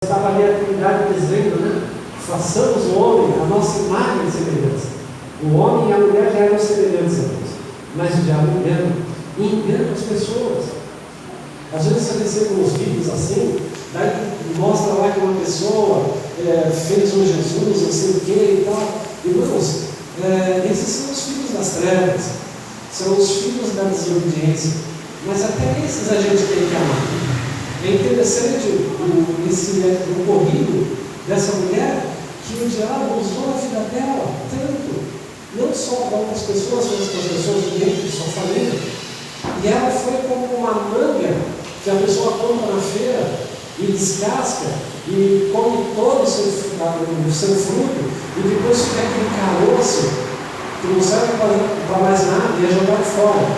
Estava ali a Trindade dizendo, né? Façamos o homem a nossa imagem e semelhança. O homem e a mulher já eram semelhantes a Deus, mas o diabo engana as pessoas. Às vezes você recebe uns vídeos assim, daí mostra lá que uma pessoa fez um Jesus, não sei o que e tal. Irmãos, esses são os filhos das trevas, são os filhos da desobediência, mas até esses a gente tem que amar. É interessante esse ocorrido dessa mulher, que o diabo usou a vida dela tanto, não só para outras pessoas, mas para as pessoas dentro de sua família. E ela foi como uma manga que a pessoa compra na feira e descasca e come todo o seu fruto, e depois fica aquele caroço que não serve para mais nada e é jogado fora.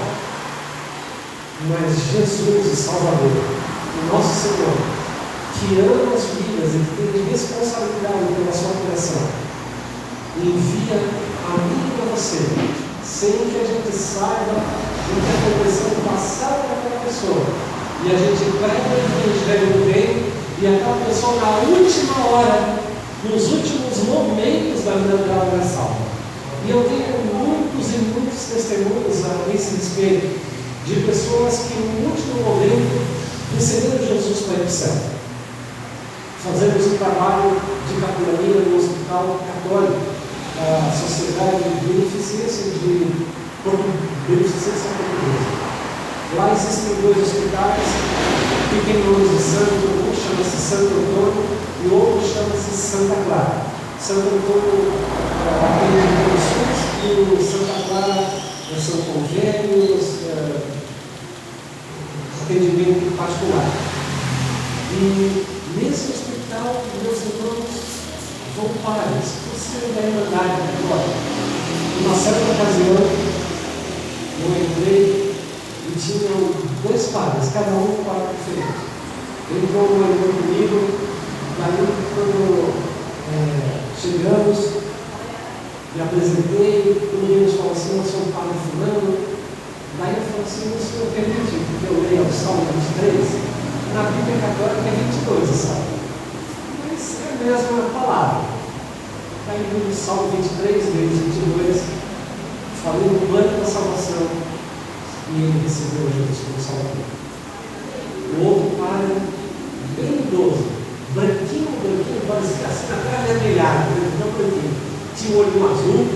Mas Jesus, o Salvador, o nosso Senhor, que ama as vidas e que tem responsabilidade pela sua criação, envia a mim e a você, sem que a gente saiba o que aconteceu no passado daquela pessoa, e a gente prega o evangelho do bem, e aquela pessoa na última hora, nos últimos momentos da vida dela é salva. E eu tenho muitos e muitos testemunhos a esse respeito, de pessoas que no último momento receberam Jesus para ir para o céu. Fazemos um trabalho de capelania no Hospital Católico, a Sociedade de Beneficência Portuguesa. Lá existem 2 hospitais que têm nomes de santo, um chama-se Santo Antônio e o outro chama-se Santa Clara. Santo Antônio atende o SUS e o Santa Clara são convênios, atendimento particular. E nesse hospital, meus irmãos voluntários, você vai mandar agora. Numa certa ocasião, eu entrei e tinham 2 padres, cada um um quarto diferente. Entrou um irmão comigo, daí quando chegamos, me apresentei, o menino falou assim: eu sou o padre fulano. Daí eu falei assim: o senhor permite que eu leia o Salmo 23? Na Bíblia Católica é 22 o Salmo, mas é a mesma palavra. Daí no Salmo 23, vezes 22, falei no plano da salvação, e ele recebeu Jesus como Salvador. O outro padre, bem idoso, branquinho, parecia assim, na cara vermelhada, não branquinho, tinha um olho azul,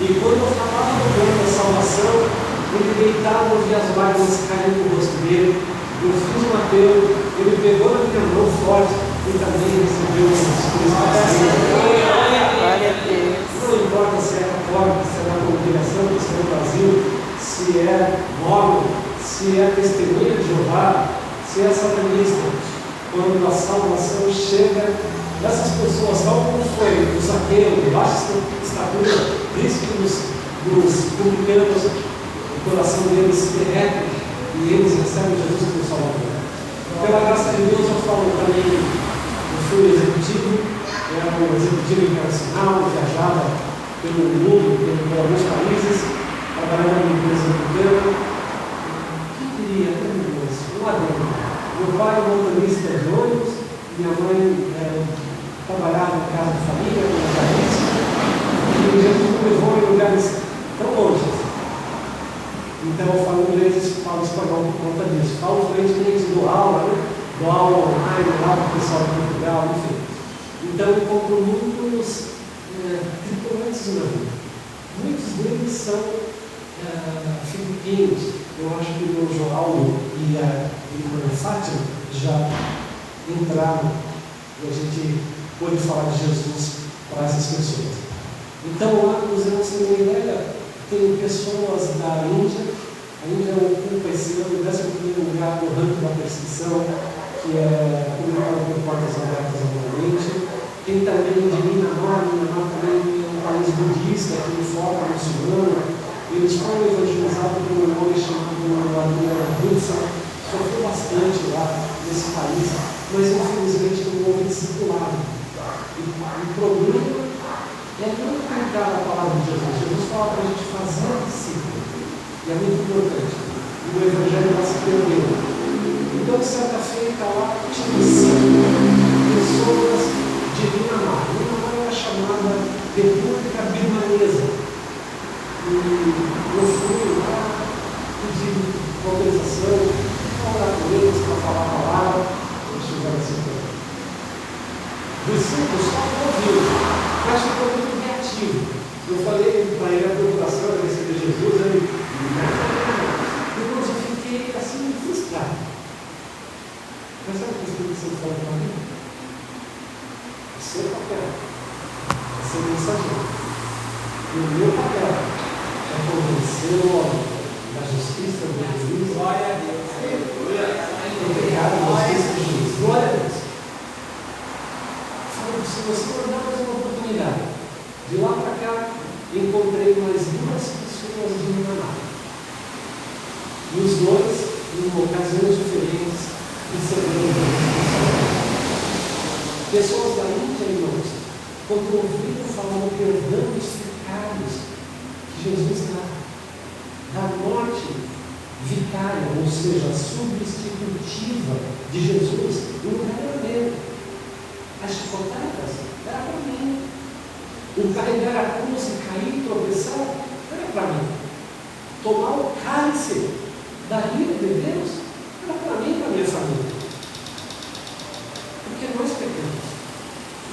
e quando eu falava do plano da salvação, ele deitado, eu vi as lágrimas caindo no rosto dele. Eu fiz um apelo, ele pegou na minha mão forte e também recebeu os Espírito Santo. Glória a Deus. Não importa se é católico, se é da congregação, se é do Brasil, se é móvel, se é testemunha de Jeová, se é satanista. Quando a salvação chega dessas pessoas, tal como foi o Zaqueu, de baixa estatura, príncipe dos publicanos, o coração deles se derrete e eles recebem Jesus como Salvador. Pela graça de Deus, eu falo também, eu fui executivo, era um executivo internacional, viajava pelo mundo, por alguns países, trabalhava em empresa americana. O que queria, né, Deus? Um adendo. Meu pai é motorista de ônibus, minha mãe trabalhava em casa de família, como jornalista, e Jesus me levou em lugares tão longe. Então eu falo inglês e falo espanhol por conta disso. Falo fluentemente, dou aula, né? Dou aula online, lá para o pessoal de Portugal, enfim. Então eu encontro muitos tripulantes na vida. Muitos deles são filipinos. Eu acho que o João e a Fátima já entraram e a gente pôde falar de Jesus para essas pessoas. Então lá nos anos 70, tem pessoas da Índia. A Índia ocupa esse ano o 11º lugar no ranking da perseguição, que é publicado por Portas Abertas atualmente. Tem também de Myanmar também é um país budista, que foca muçulmano. Eles foram evangelizados por um homem chamado Adriana Hudson. Sofreu bastante lá nesse país, mas infelizmente não houve discipulado. E o problema é não pregar a palavra de Jesus. Jesus fala para a gente fazer discípulo. E é muito importante. E o Evangelho vai se perder. Então, certa feita lá, tinha 5 discípulos só ouviram. Eu acho que foi muito reativo. Eu falei para ele a preocupação de receber Jesus, ele irmãos, eu fiquei assim frustrado. Mas sabe o que o Espírito Santo falou para mim? O seu papel é ser mensageiro. E o meu papel é convencer o homem da justiça, do juízo, glória a Deus, do pecado, da justiça e do juízo. Glória a Deus. Se você não dá mais uma oportunidade, de lá para cá, encontrei mais duas pessoas de Manaus. E os dois, em ocasiões diferentes, receberam pessoas da Índia, irmãos, quando ouviram falar do perdão dos pecados que Jesus dá, da morte vicária, ou seja, substitutiva de Jesus, no lugar dele. As chicotadas era para mim. O carregar a cruz e cair e tropeçar era para mim. Tomar o cálice da ira de Deus era para mim e para a minha família. Porque nós pecamos.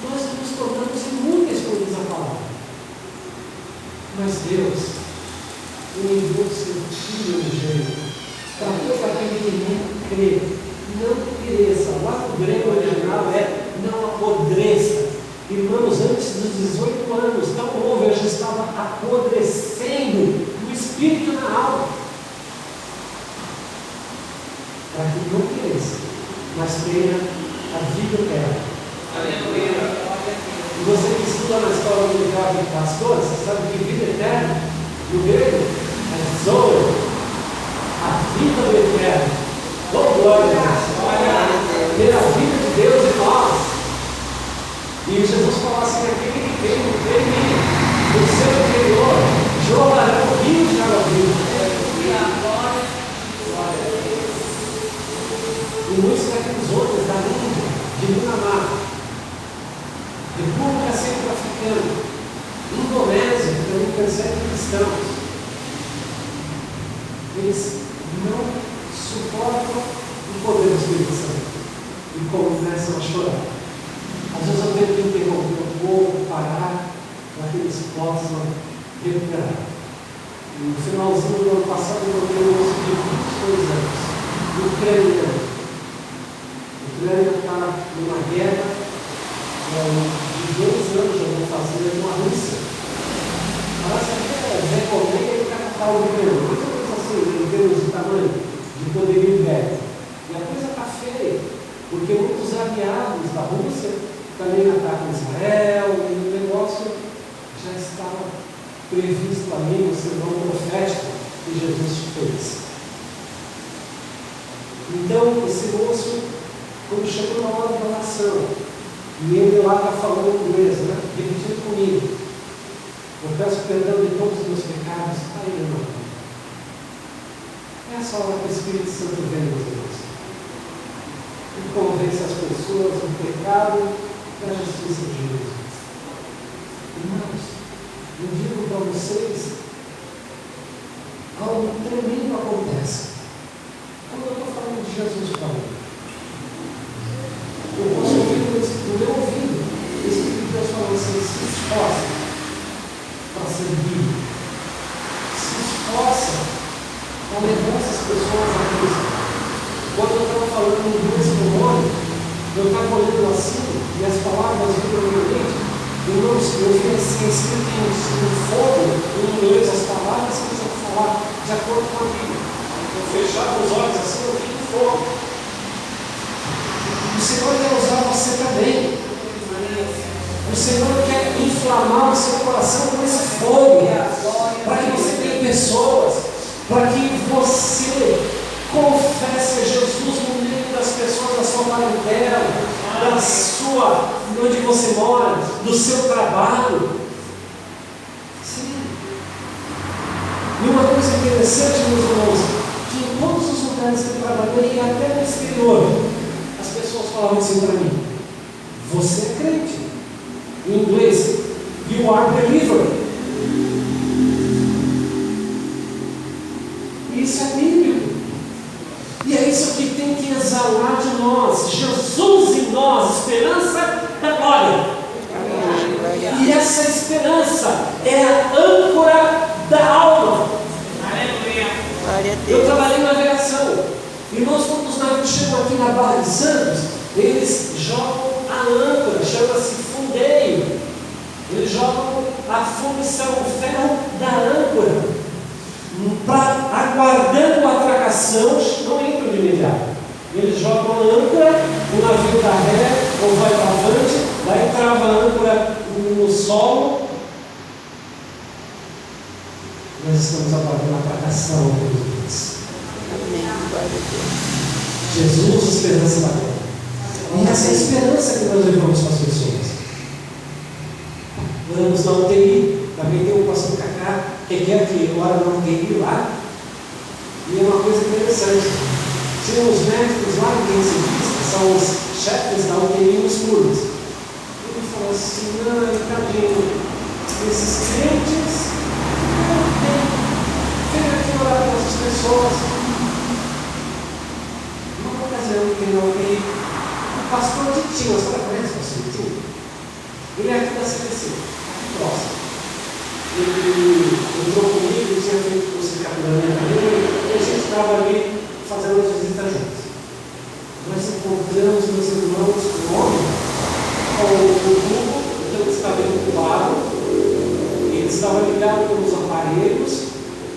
Nós nos tornamos inúteis, como diz a palavra. Mas Deus enviou o seu Filho unigênito para todo aquele que não crê, não pereça. Lá no grego original não apodreça. Irmãos, antes dos 18 anos, tão novo, eu já estava apodrecendo no espírito e na alma. Para que não pereça, mas tenha a vida eterna. E você que estuda na escola dominical de pastor, você sabe que vida eterna, no grego, é zoe, a vida do eterno. Oh, glória a Deus! Ter a vida de Deus em nós. E Jesus falou assim: aquele que tem em mim, do seu interior, jorrarão rios de água viva. E muitos daqueles outros da Índia, de Mianmar, República Centro-Africana, Indonésia, que também persegue cristãos, eles não suportam o poder do Espírito Santo e começam a chorar. Às vezes eu tenho que interromper um pouco, parar, para que eles possam recuperar. No finalzinho do ano passado, eu tenho um moço de 22 anos, ucraniano. A Ucrânia está numa guerra de 2 anos, já vão fazer, com a Rússia. Parece que Zé Colmeia e capital ucraniano, mais ou menos assim, em termos de tamanho, de poderio bélico. E a coisa está feia, porque muitos aliados da Rússia também atacam Israel, e o negócio já estava previsto ali no sermão profético que Jesus fez. Então, esse moço, quando chegou na hora da oração, e ele lá está falando inglês, né? Repetindo comigo: eu peço perdão de todos os meus pecados. Aí, irmão, essa hora que o Espírito Santo vem, meus irmãos, e convence as pessoas do pecado da justiça de Jesus. Irmãos, eu digo para vocês, algo tremendo acontece. Quando eu estou falando de Jesus para mim, eu posso ouvir no meu ouvido o Espírito de Deus falando assim: se esforça para servir, se esforça para levar essas pessoas a Cristo. Quando eu estava falando em inglês com o homem, eu estava olhando assim, e as palavras vinham na minha mente. Irmãos, eu vi assim, escrito em fogo, em inglês, as palavras que eu vou falar de acordo com a Bíblia. Eu fechava os olhos assim, eu vi em fogo. O Senhor quer usar você também. O Senhor quer inflamar o seu coração com esse fogo, para que você tenha pessoas, para que você confesse a Jesus no meio das pessoas da sua parentela, da sua, onde você mora, do seu trabalho. Sim. E uma coisa interessante, meus irmãos, que em todos os lugares que eu trabalhei, e até no exterior, as pessoas falavam assim para mim: você é crente. Em inglês, you are believer. Isso é bíblico. E é isso que tem que exalar de nós. Jesus em nós, esperança da glória. âncora, chama-se fundeio. Eles jogam a fundição, o ferro da âncora, aguardando a atracação, não entram de imediato. Eles jogam a âncora, o navio dá ré, ou vai para avante, daí trava a âncora no solo. Nós estamos aguardando a atracação dos dias. Jesus, esperança da terra. E essa é a esperança que nós levamos para as pessoas. Vamos na UTI, também tem o pastor Cacá, que quer que agora na UTI lá. E é uma coisa interessante. Tinha os médicos lá, intensivistas, são os chefes da UTI nos turnos. Ele falou assim: não, tadinho, esses crentes, vem aqui orar com essas pessoas. Numa ocasião que na UTI, o pastor Titinho, você conhece o pastor Titinho? Ele é aqui da CDC, aqui próximo. Ele entrou comigo, ele tinha feito curso de capelania também, e a gente estava ali fazendo as visitas juntos. Nós encontramos meus irmãos com homem, com o tubo, então eles estavam incubados, eles estavam ligados pelos aparelhos,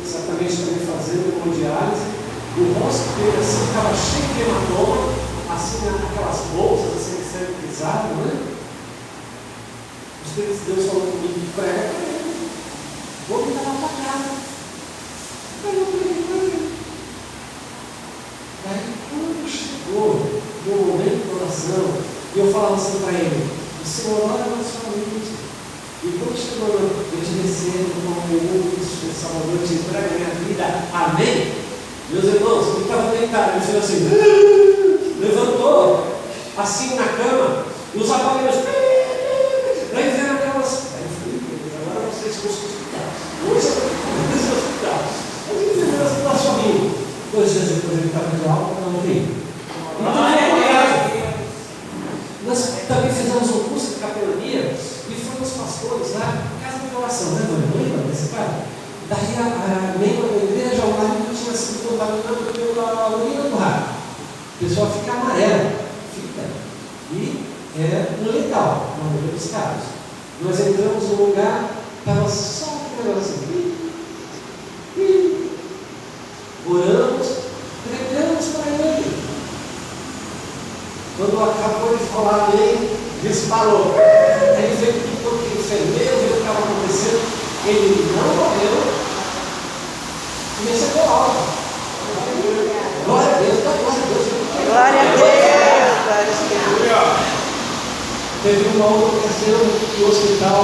certamente também fazendo hemodiálise, o rosto dele assim estava cheio de hematoma, assim aquelas bolsas assim que serem pisadas, né? Deus falou comigo, prega para ele, vou me dar para casa. Aí eu preguei para ele. Daí quando chegou no momento da oração, eu falava assim para ele: o Senhor ora na sua mente. E quando chegou eu te recebo como meu Cristo Salvador, te entrego a minha vida, amém? Meus irmãos, ele estava deitado, ele fez assim, levantou assim na cama, e os aparelhos, daí vieram aquelas, aí eu falei: agora vocês vão se hospital, hoje eu vou se hospital. Aí ele fez assim, está sorrindo. 2 dias depois ele estava de alta, não tem. Nós também fizemos um curso de capelania e fomos pastores lá, casa de oração, né, mãe? Lembra desse cara? Daí a membro da igreja, o marido tinha sido contaminado pela urina do rato. O pessoal fica amarelo, fica. E é legal, na maioria dos casos. Nós entramos num lugar, estava só um negócio assim. Oramos, pregamos para ele. Quando acabou de falar dele, disparou. Aí veio o enfermeiro, viu o que estava acontecendo. Ele não morreu e recebeu alta. Glória a Deus, glória a Deus. Glória a Deus. Teve uma outra ocasião no hospital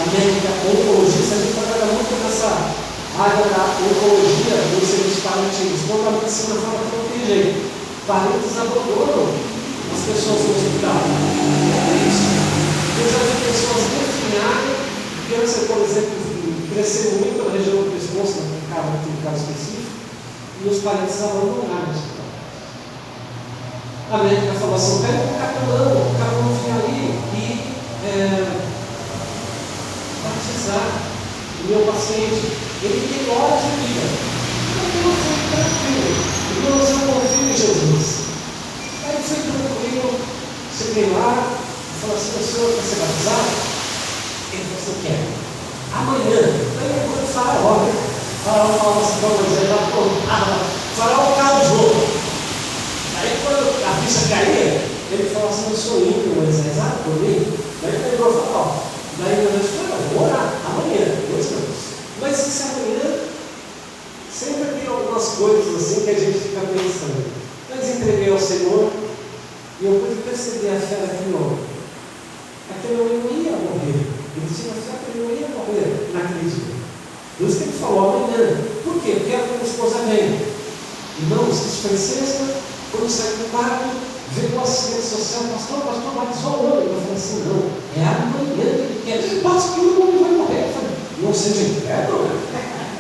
América Oncologista, a gente trabalha muito nessa área da oncologia, dos serviços paliativos. Quando a medicina fala que não tem jeito, parentes abandonam as pessoas no hospital. É isso. Eu já vi pessoas definhadas, câncer, por exemplo, crescendo muito na região do pescoço, no caso específico, e os parentes abandonaram o hospital. A médica falou assim: pega o capelão vinha ali e batizar o meu paciente. Ele tem horas de vida. Eu fui tranquilo. Irmãos, eu confio em Jesus. Aí fui tranquilo, cheguei lá, falei assim: o senhor quer ser batizado? Ele falou assim: quero. Amanhã. Aí eu vou falar logo. Faraó falava assim para Moisés, já aprontava. Faraó causou. Aí quando a ficha caía, ele falou assim: eu sou ímpio, Moisés, por mim. Daí ele lembrou e falou: daí Moisés falou: eu vou orar amanhã. Hoje não. Mas se amanhã, sempre tem algumas coisas assim que a gente fica pensando. Mas entreguei ao Senhor e eu pude perceber a fé daquele homem. Aquele homem não ia morrer. Ele tinha fé que ele não ia morrer naquele dia. Por isso que ele falou amanhã. Por quê? Porque a minha esposa veio. Irmãos, isso foi sexta, quando saiu do quarto, veio o assistente social, pastor, batizou o homem. Eu falei assim: não, é amanhã que ele quer. Pastor, o homem vai morrer. Eu falei: não seja incrédulo.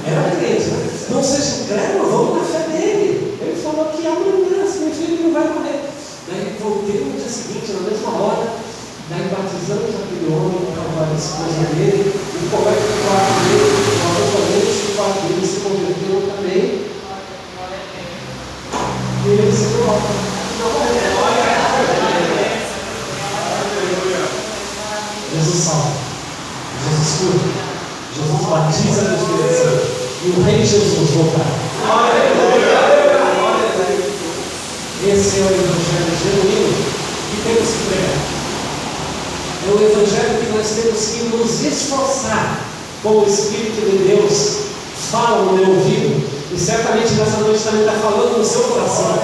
Era crente, né? Não seja incrédulo, vamos na fé dele. Ele falou que amanhã, significa que não vai morrer. Daí voltei no dia seguinte, na mesma hora, daí batizamos aquele homem, a esposa dele, o colega do quarto dele, o acompanhante do quarto dele se converteu também. E ele recebeu alta. Jesus salva, Jesus cura, Jesus batiza no Espírito Santo. E o Rei Jesus voltará. Esse é o Evangelho genuíno que temos que pregar. É o Evangelho que nós temos que nos esforçar, como o Espírito de Deus fala no meu ouvido, e certamente nessa noite também está falando no seu coração,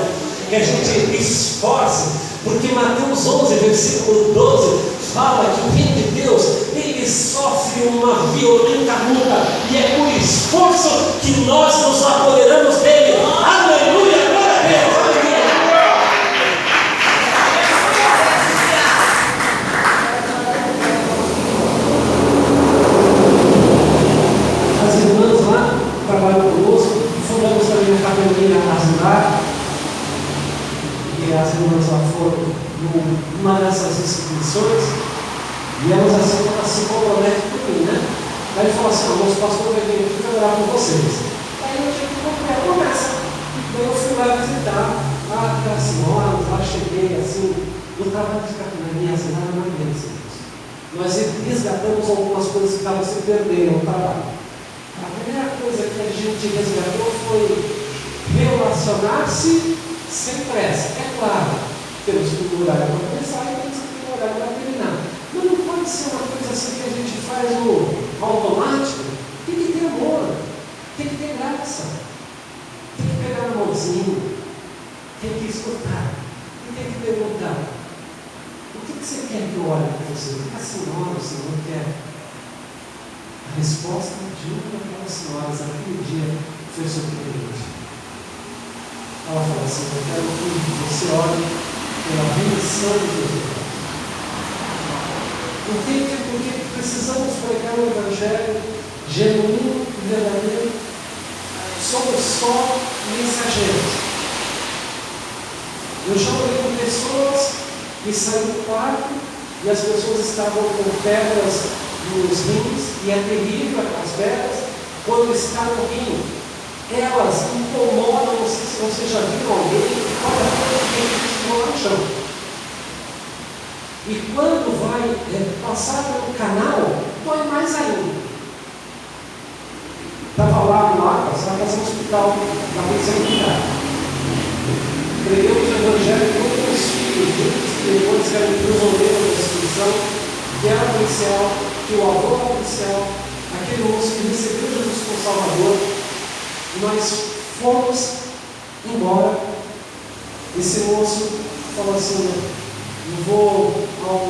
que a gente esforce, porque Mateus 11, versículo 12, fala que o Reino de Deus, ele sofre uma violenta luta, e é por esforço que nós nos apoderamos dele. Aleluia, glória a Deus, aleluia. As irmãs lá trabalham conosco, fundamos também a Capelania Azular, e as irmãs lá foram numa dessas instituições, e elas assim, se comprometem com mim, né? Aí falou assim: o nosso pastor vai vir aqui para orar com vocês. Aí eu tive que comprar a promessa. Daí eu fui lá visitar aquelas senhoras, lá cheguei assim, no trabalho de capelania Azular, não é mesmo. Nós resgatamos algumas coisas que estavam se perdendo no trabalho. A primeira coisa que a gente resgatou foi relacionar-se sem pressa. É claro, temos que ter um horário para começar e temos que ter um horário para terminar. Mas não pode ser uma coisa assim que a gente faz no automático. Tem que ter amor, tem que ter graça, tem que pegar na mãozinha, tem que escutar e tem que perguntar: o que você quer que eu olhe para você? O que a senhora, o senhor quer? A resposta de uma daquelas senhoras naquele dia foi surpreendente. Ela falou assim: eu quero que você olhe pela benção de Jesus. Entende? Porque precisamos pregar o Evangelho genuíno e verdadeiro. Somos só mensageiros. Eu já orei com pessoas que saíram do quarto e as pessoas estavam com pedras nos rins, e é terrível aquelas pedras. Quando está no rim, elas incomodam. Não sei se você já viu alguém que olha para o chão. E quando vai passar pelo canal, dói mais ainda. Estava lá no Acas, lá no hospital da Polícia Militar. Pregamos o Evangelho com os filhos, depois que eram prisioneiros da instituição, que era policial, que o avô era policial, aquele moço que recebeu Jesus como Salvador. Nós fomos embora. Esse moço falou assim: eu vou ao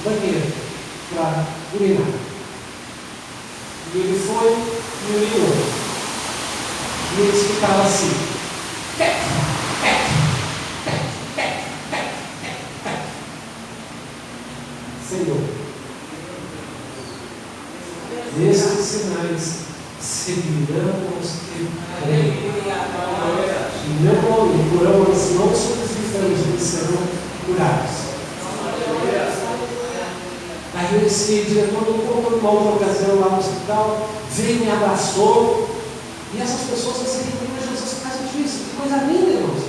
banheiro para urinar. E ele foi e urinou. E ele escutava assim: Senhor, estes sinais seguirão os que creem. Em meu nome porão as mãos sobre os enfermos e serão curados. Aí esse diretor me contou numa outra ocasião lá no hospital, veio, me abraçou, e essas pessoas receberam Jesus por causa disso. Que coisa linda, irmãos.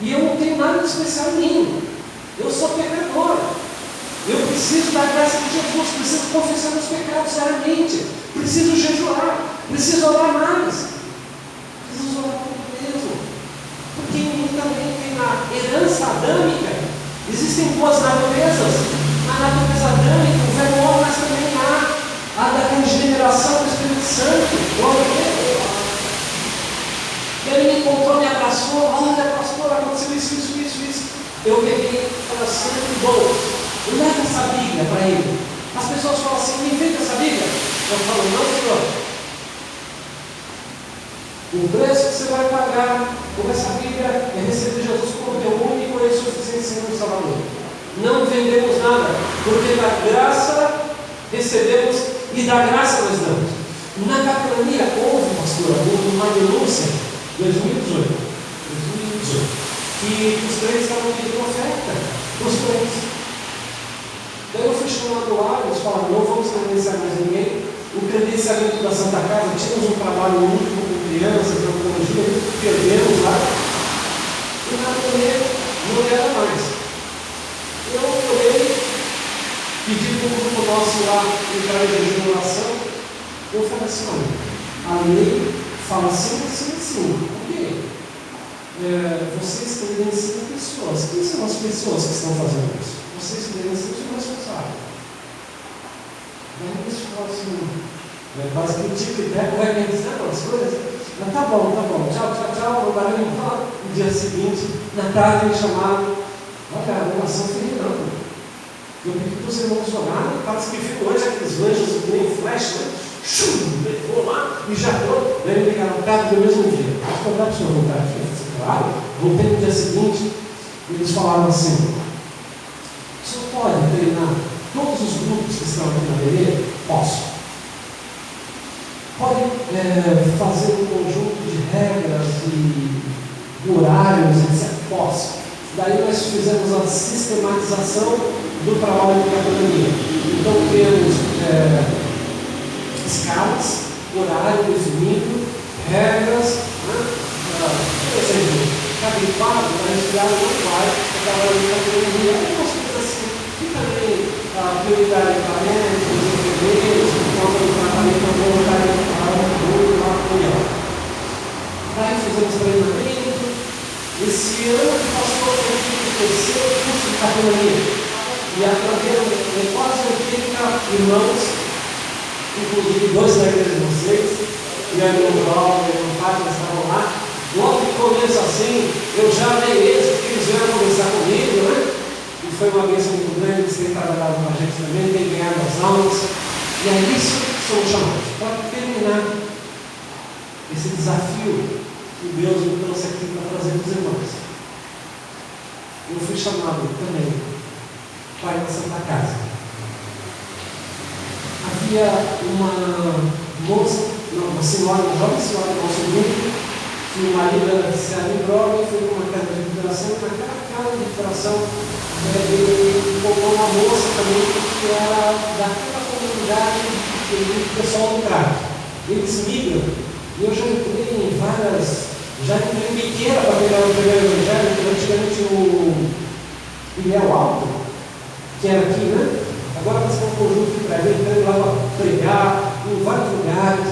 E eu não tenho nada de especial em mim. Eu sou pecador. Eu preciso da graça de Jesus, preciso confessar meus pecados diariamente, preciso jejuar, preciso orar mais, preciso orar por mesmo. Porque em mim também tem a herança adâmica. Existem duas naturezas. A natureza adâmica, o velho homem, mas também há a da regeneração do Espírito Santo. Glória a Deus. Ele me encontrou, me abraçou: olha, pastor, aconteceu isso. Eu peguei e falei assim: bom, leva essa Bíblia para ele. As pessoas falam assim: me vende essa Bíblia. Eu falo: não, senhor. O preço que você vai pagar por essa Bíblia é receber Jesus como teu único e suficiente Senhor e Salvador. Não vendemos nada, porque da graça recebemos e da graça nós damos. Na capelania houve, pastor, uma denúncia, 2018, que os crentes estavam pedindo oferta para os crentes. Daí eu fui chamado lá, eles falaram: não vamos credenciar mais ninguém. O credenciamento da Santa Casa, tínhamos um trabalho único com crianças, de oncologia, perdemos lá, e na não era mais. Eu orei, pedi para o grupo assim, olha, a lei fala assim, assim, assim. Por quê? Vocês evidenciam pessoas. Quem são as pessoas que estão fazendo isso? Vocês evidenciam os responsáveis. Daí eles falam assim, quase que o tipo de ideia vai pensando as coisas. Mas tá bom, tchau, tchau, tchau, vou dar no dia seguinte, na tarde me chamaram, olha, a relação foi Renan. Eu pedi para os irmãos orarem, parece que ficou hoje aqueles anjos que nem flash, né? Levou lá e já foi. Daí me ligaram tarde do mesmo dia. Acho que eu para o senhor voltar aqui. Claro, voltei no dia seguinte e eles falaram assim: o senhor pode treinar todos os grupos que estão aqui na Bereia? Posso. Pode fazer um conjunto de regras e horários, etc. Posso. Daí nós fizemos a sistematização do trabalho de academia. Então temos escalas, horário definido, regras, por exemplo, cada quadro vai respirar não vai trabalhar de academia. Algumas coisas assim, e também a prioridade de talentos, os enfermeiros, por conta do tratamento voluntário lá com ela. Daí fizemos treinamento. Esse ano passou o terceiro curso de capelania. E através quase 80 irmãos, inclusive 2 da igreja de vocês, e a irmã Paulo, e a irmã Fátima estavam lá. Logo que começo assim, eu já amei eles, porque eles vieram conversar comigo, né? E foi uma bênção muito grande, eles têm trabalhado com a gente também, têm ganhado as aulas. E é isso que somos chamados, para terminar esse desafio que Deus me trouxe aqui para trazer para os irmãos. Eu fui chamado também para ir na Santa Casa. Havia uma moça, uma senhora, uma jovem senhora do nosso grupo, que o marido era viciado em droga e foi numa casa de recuperação, e naquela casa de recuperação ele colocou uma moça também que era daquela comunidade do pessoal do crack. Eles migram, e eu já entrei em várias, já entrei em Biqueira para pegar o primeiro evangelho, antigamente o Ilhéu Alto, que era aqui, né? Agora vai ser um conjunto de prédios, entrando lá para pregar, em vários lugares.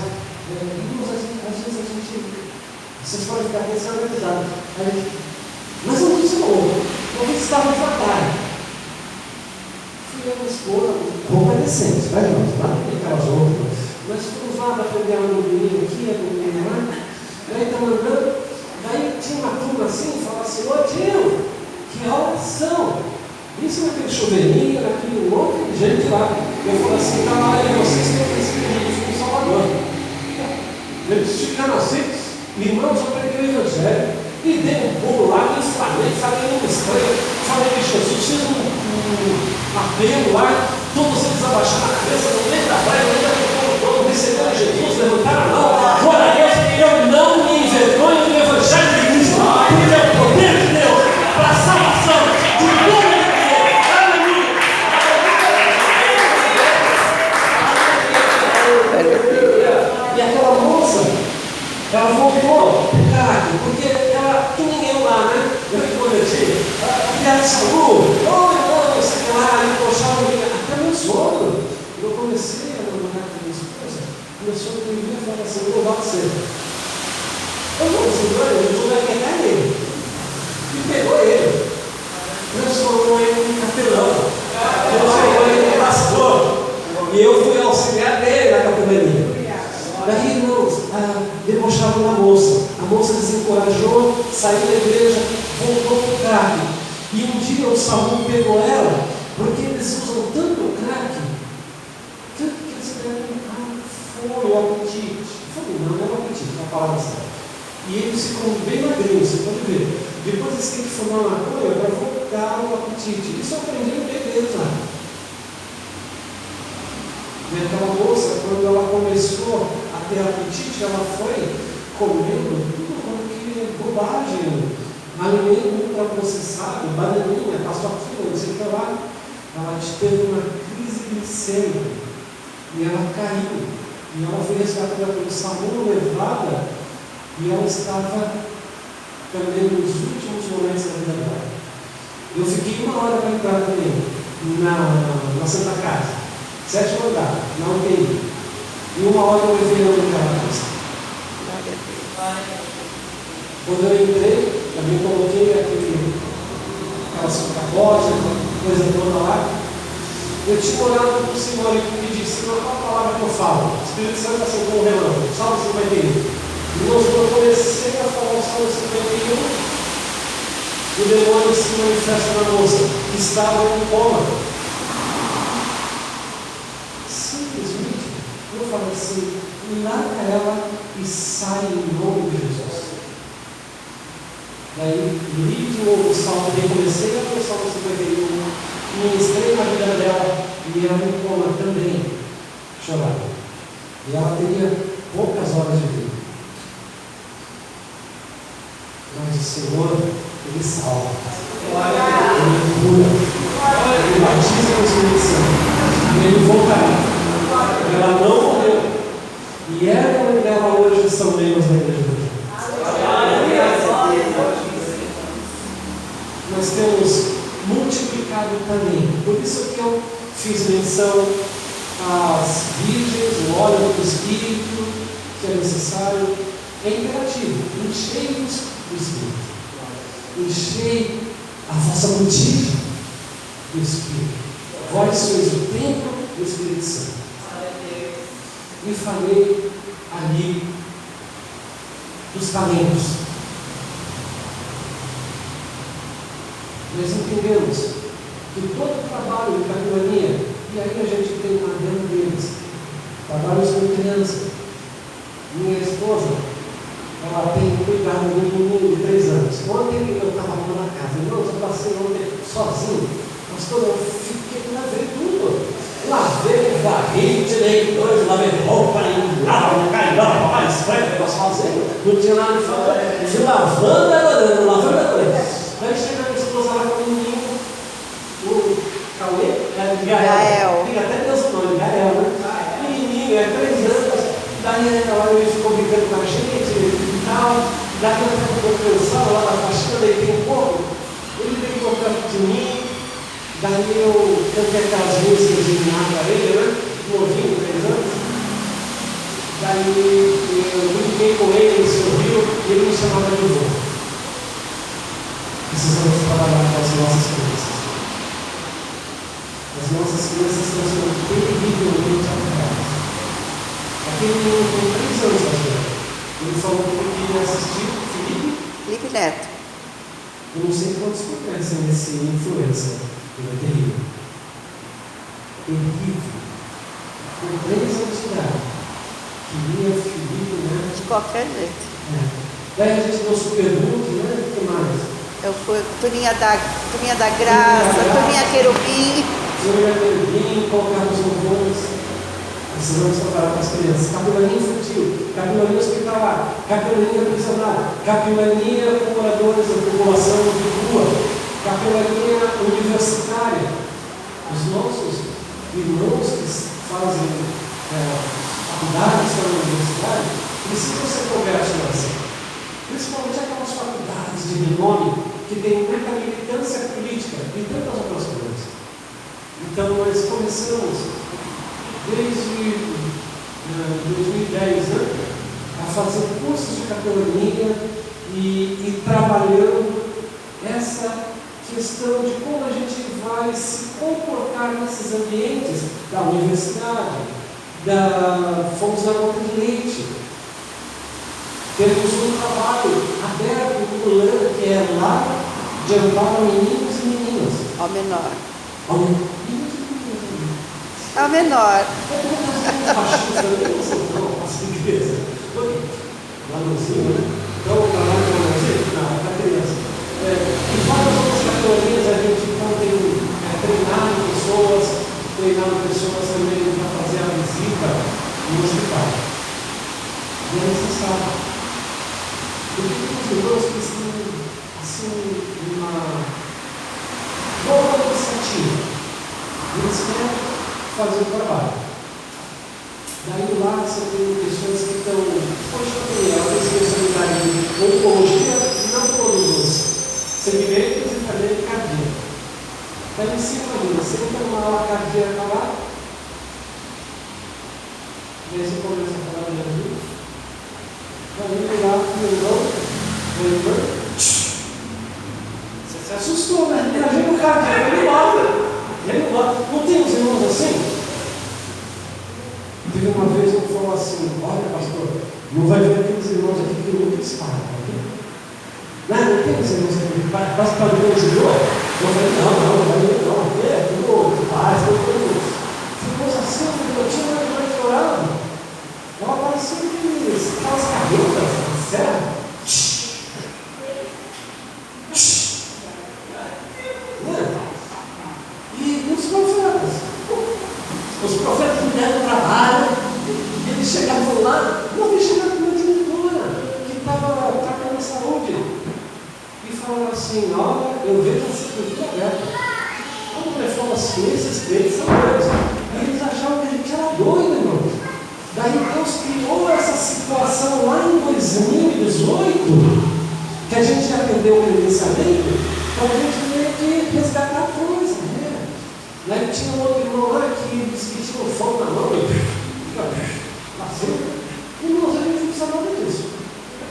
Às vezes a gente, vocês podem ficar pensando na verdade. Mas não disse não, eu estava de batalha. Fui eu e minha esposa, roupa decente, vai irmãos, nada com aquelas outras. Nós fomos lá para aprender a menina aqui, a menina lá. Daí estamos andando, daí tinha uma turma assim, falava assim: ô tio, que oração! Isso naquele chuveirinho, naquele monte de gente lá. Eu falei assim: tá lá, e vocês têm que seguir em Salvador. Eles ficaram assim, irmãos, eu preguei o evangelho e dei um pulo lá, me inflamei, falei uma estranha, falei de Jesus, fiz um apelo lá, todos eles abaixaram a cabeça, no meio da praia, no meio da todo, receberam Jesus, levantaram a mão, glória a Deus. Eu não me envergonho do evangelho de Cristo, porque é o poder de Deus para a salvação de todo. E aquela moça, ela voltou para o crack, porque ela, que ninguém lá, né? Eu me converti, ela de saúde, não, sei lá, eu poxava, até meu sogro. Eu comecei a namorar com a minha esposa, meu sogro me via e falava assim: vou louvar você. Eu não sou vai pegar ele. E pegou ele, transformou ele em capelão, transformou ele em pastor. E eu fui auxiliar dele na capelania. Daí, irmãos, debochavam da moça. A moça desencorajou, saiu da igreja, voltou para o crack. E um dia o SAMU pegou ela, porque eles usam tanto o crack, tanto que eles pegam foi o apetite. Foi, não é o apetite, é a palavra certa. E eles ficam bem magrinhos, você pode ver. Depois eles têm que fumar maconha para voltar o apetite. Isso eu aprendi em igreja lá. E aquela moça, quando ela começou a ter apetite, ela foi comendo tudo quanto que é bobagem, alimento ultraprocessado, bananinha, paçoquinha, não sei o que lá. Ela teve uma crise glicêmica e ela caiu. E ela foi resgatada pelo SAMU, levada, e ela estava também nos últimos momentos da vida dela. Eu fiquei 1 hora para entrar também na Santa Casa. 7º andar, na UTI. E uma hora eu levei ela naquela casa. Quando eu entrei, também coloquei aquelas capotes, coisa toda lá. Eu tinha orado para o Senhor e disse: Senhor, qual a palavra que eu falo? O Espírito Santo assim como um relâmpago, Salmo 51. E eu comecei a falar o Salmo 51. O demônio se manifesta na moça, que estava em coma. Simplesmente, eu falei assim: larga ela e sai em nome de Jesus. Daí, li de novo o Salmo, comecei a ler o Salmo 51, ministrei na vida dela, e ela em coma também chorava. E ela teria poucas horas de vida. Mas o Senhor, Ele salva, Ele cura, Ele batiza com o Espírito Santo, Ele voltará. Ela não morreu. E ela e dela hoje são membros da igreja de Deus. Nós temos multiplicado também. Por isso que eu fiz menção às virgens, o óleo do Espírito, que é necessário. É imperativo, enchei-vos do Espírito. Enchei a vossa botija do Espírito. Vós sois o templo do Espírito Santo. E falei ali dos talentos. Nós entendemos que todo o trabalho de capelania, e aí a gente tem uma grande deles, trabalhos com criança. Minha esposa, ela tem cuidado de um menino de 3 anos. Ontem eu estava lá na casa, eu passei ontem sozinho, pastor, eu fiquei lá ver tudo. Lavei, varri, tirei coisa, lavei roupa, lava, carinhola, papai, esfrega, negócio sozinho, não tinha nada de fazer. Fui lavando, Daí chega a minha esposa lá com o menino, o Cauê, Gael. Tem até Deus nome, Gael, né? Menininho, 3 anos. Daí ele ficou brincando com a gente e tal. Daí eu estava cansado lá na faxina, deitei um pouco. Ele veio perto de mim. Daí eu cantei aquelas músicas de nada para ele, né? Novinho, 3 anos. Daí eu brinquei com ele, ele sorriu e ele me chamava de novo. Precisamos trabalhar com as nossas crianças. As nossas crianças estão sendo terrivelmente afetadas. Aquele menino com 3 anos, pastor, ele falou que ele queria assistir Felipe Neto. Eu não sei quantos conhecem esse influencer. Ele é terrível. Terrível. Com 3 anos de idade. Queria Felipe Neto. De qualquer jeito. Daí a gente deu super book, né? O que mais? Eu fui turminha da Graça, turminha Querubim. Turminha Querubim, colocamos louvores. Precisamos trabalhar com as crianças. Capelania infantil, capelania hospitalar, capelania prisional, capelania com moradores da população de rua, capelania universitária. Os nossos irmãos que fazem faculdades na universidade precisam ser conversos assim. Principalmente aquelas faculdades de renome que tem muita militância política e tantas outras coisas. Então nós começamos desde 2010 a fazer cursos de capelania e trabalhando essa questão de como a gente vai se comportar nesses ambientes da universidade, fomos na Conta de Leite. Temos um trabalho aberto no LAN, que é lá de amparo a meninos e meninas. Ao menor. Ao menor. Ao menor. Lá no cima, né? Então, para lá no Brasil, não, para criança. E várias outras categorias a gente então tem treinado pessoas também para fazer a visita no hospital. E é necessário. Porque os irmãos precisam, assim, de uma boa iniciativa. Eles querem fazer o trabalho. Daí lá você tem pessoas que estão, poxa, ela tem especialidade em oncologia, não todos os segmentos e também cardíaco. Daí você imagina, você entra numa aula cardíaca lá, E aí você começa a falar de Jesus. Vai virar para o irmão, você se assustou, né? Imagina o cara que ele volta. Não tem uns irmãos assim? Teve uma vez eu falou assim: olha, pastor, não vai ver aqueles irmãos aqui que nunca disparam. Não tem os irmãos aqui, passa para ver os irmãos. Eu falei: não, aqui é tudo paz, tudo. Ficou assim, eu tinha uma irmã chorando. Ela parecia aquelas carretas, sério. E os profetas me deram trabalho, eles chegavam lá, não vi chegar com uma diretora que estava tratando a saúde, e falaram assim: olha, eu vejo a sepultura aberta. Quando o mulher falou assim: esses crentes são doidos. E eles achavam que a gente era doido, irmão. Daí Deus criou essa situação lá em 2018, que a gente já perdeu o credenciamento, para a gente ter que resgatar a coisa. Né? Tinha um outro irmão lá que disse que tinha um fogo na mão e assim. Irmãos, a gente não precisa nada disso.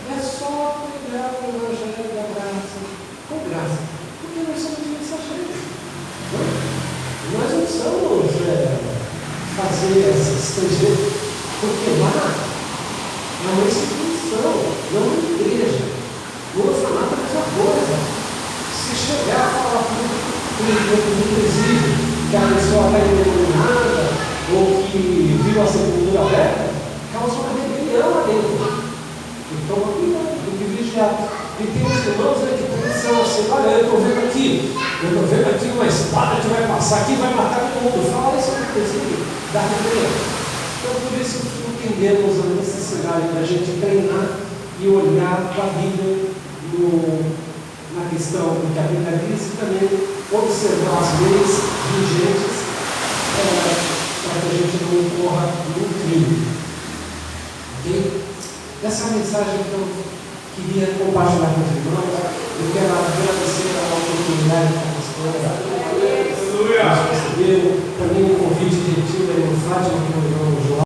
É só pegar o evangelho da graça, com graça. Porque nós somos mensageiros. Nós não precisamos fazer essas coisas. Porque lá é uma instituição, não é uma igreja. No orfanato é a mesma coisa. Se chegar a falar para o presídio que a pessoa está endemoniada ou que viu a sepultura aberta, causa uma rebelião lá dentro. Então, cuidado, tem que vigiar. E tem uns irmãos que pensam assim: olha, eu estou vendo aqui uma espada que vai passar aqui e vai matar todo mundo. Fala isso no presídio da rebelião. Então, por isso entendemos a necessidade da gente treinar e olhar para a Bíblia na questão do que a Bíblia diz e também observar as leis vigentes para que a gente não incorra no crime. Ok? Essa mensagem que eu queria compartilhar com os irmãos, eu quero agradecer a oportunidade que a pastora nos concedeu, também o convite